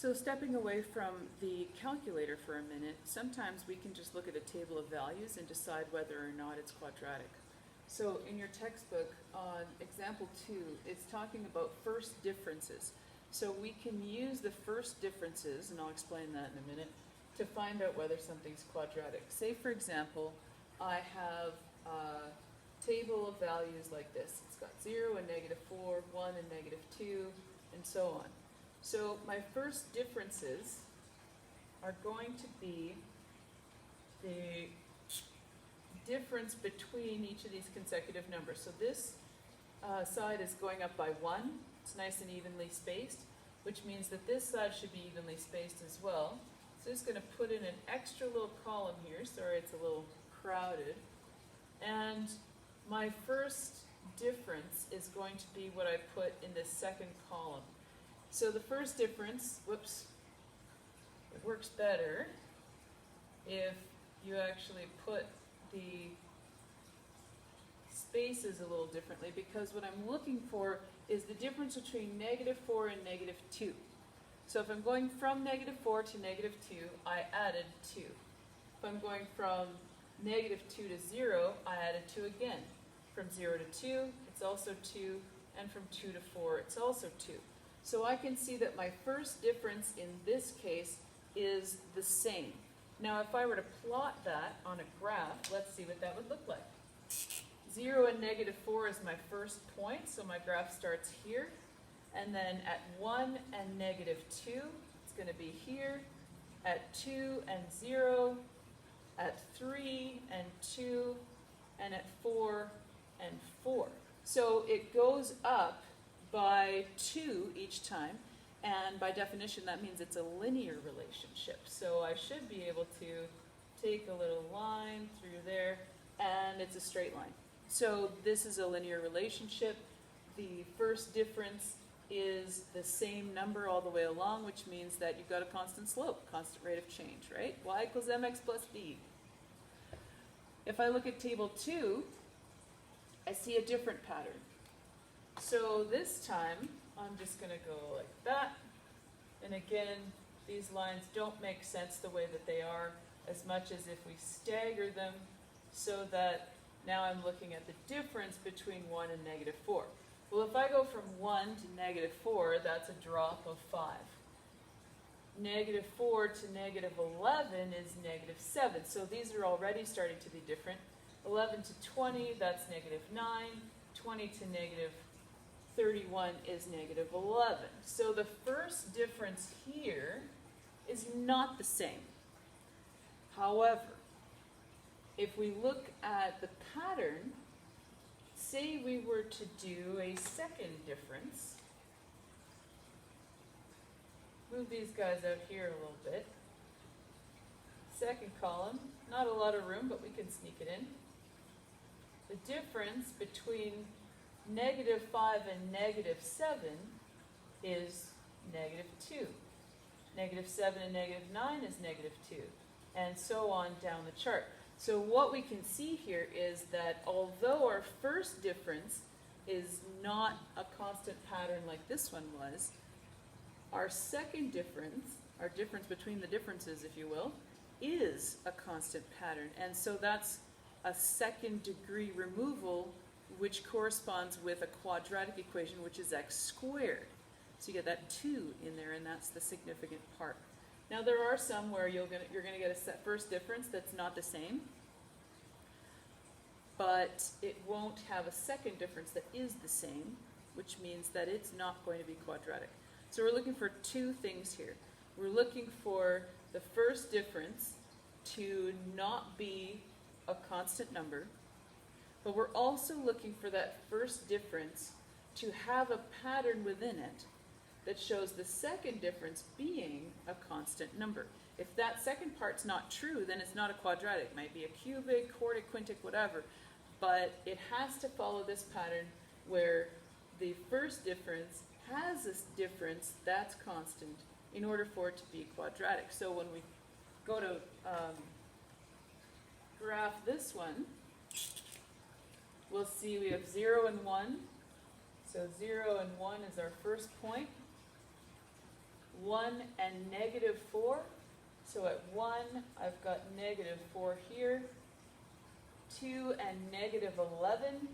So stepping away from the calculator for a minute, sometimes we can just look at a table of values and decide whether or not it's quadratic. So in your textbook on example 2, it's talking about first differences. So we can use the first differences, and I'll explain that in a minute, to find out whether something's quadratic. Say for example, I have a table of values like this. It's got 0 and -4, 1 and -2, and so on. So my first differences are going to be the difference between each of these consecutive numbers. So this side is going up by 1. It's nice and evenly spaced, which means that this side should be evenly spaced as well. So I'm just going to put in an extra little column here. Sorry, it's a little crowded. And my first difference is going to be what I put in this second column. So the first difference, whoops, it works better if you actually put the spaces a little differently, because what I'm looking for is the difference between -4 and -2. So if I'm going from -4 to -2, I added 2. If I'm going from -2 to 0, I added 2 again. From 0 to 2, it's also 2, and from 2 to 4, it's also 2. So I can see that my first difference in this case is the same. Now if I were to plot that on a graph, let's see what that would look like. 0 and -4 is my first point, so my graph starts here. And then at 1 and -2, it's going to be here. At 2 and 0, at 3 and 2, and at 4 and 4. So it goes up by 2 each time, and by definition that means it's a linear relationship. So I should be able to take a little line through there, and it's a straight line. So this is a linear relationship. The first difference is the same number all the way along, which means that you've got a constant slope, constant rate of change, right? Y equals mx plus b. If I look at table 2, I see a different pattern. So this time, I'm just going to go like that. And again, these lines don't make sense the way that they are, as much as if we stagger them so that now I'm looking at the difference between 1 and -4. Well, if I go from 1 to -4, that's a drop of 5. -4 to -11 is -7. So these are already starting to be different. 11 to 20, that's -9. 20 to -31 is -11. So the first difference here is not the same. However, if we look at the pattern, say we were to do a second difference. Move these guys out here a little bit. Second column, not a lot of room, but we can sneak it in. The difference between -5 and -7 is -2. -7 and -9 is -2, and so on down the chart. So what we can see here is that although our first difference is not a constant pattern like this one was, our second difference, our difference between the differences, if you will, is a constant pattern. And so that's a second degree removal, which corresponds with a quadratic equation, which is x squared. So you get that 2 in there, and that's the significant part. Now there are some where you're going to get a first difference that's not the same, but it won't have a second difference that is the same, which means that it's not going to be quadratic. So we're looking for two things here. We're looking for the first difference to not be a constant number, but we're also looking for that first difference to have a pattern within it that shows the second difference being a constant number. If that second part's not true, then it's not a quadratic. It might be a cubic, quartic, quintic, whatever, but it has to follow this pattern where the first difference has this difference that's constant in order for it to be quadratic. So when we go to graph this one, we'll see we have 0 and 1. So 0 and 1 is our first point. 1 and negative 4. So at 1, I've got negative 4 here. 2 and negative 11.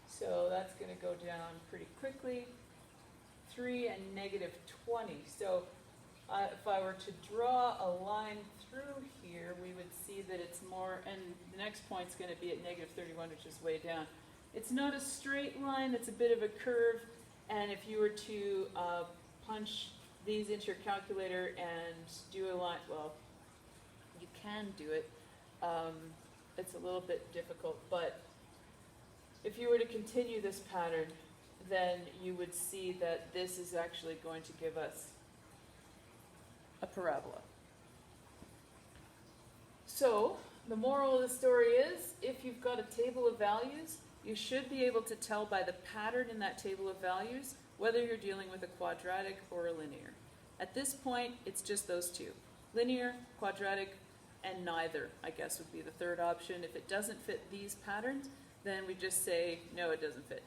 So that's going to go down pretty quickly. 3 and negative 20. So if I were to draw a line through here, we would see that it's more, and the next point's going to be at negative 31, which is way down. It's not a straight line, it's a bit of a curve, and if you were to punch these into your calculator and do a line, well, you can do it. It's a little bit difficult, but if you were to continue this pattern, then you would see that this is actually going to give us a parabola. So, the moral of the story is, if you've got a table of values, you should be able to tell by the pattern in that table of values whether you're dealing with a quadratic or a linear. At this point, it's just those two. Linear, quadratic, and neither, I guess, would be the third option. If it doesn't fit these patterns, then we just say, no, it doesn't fit.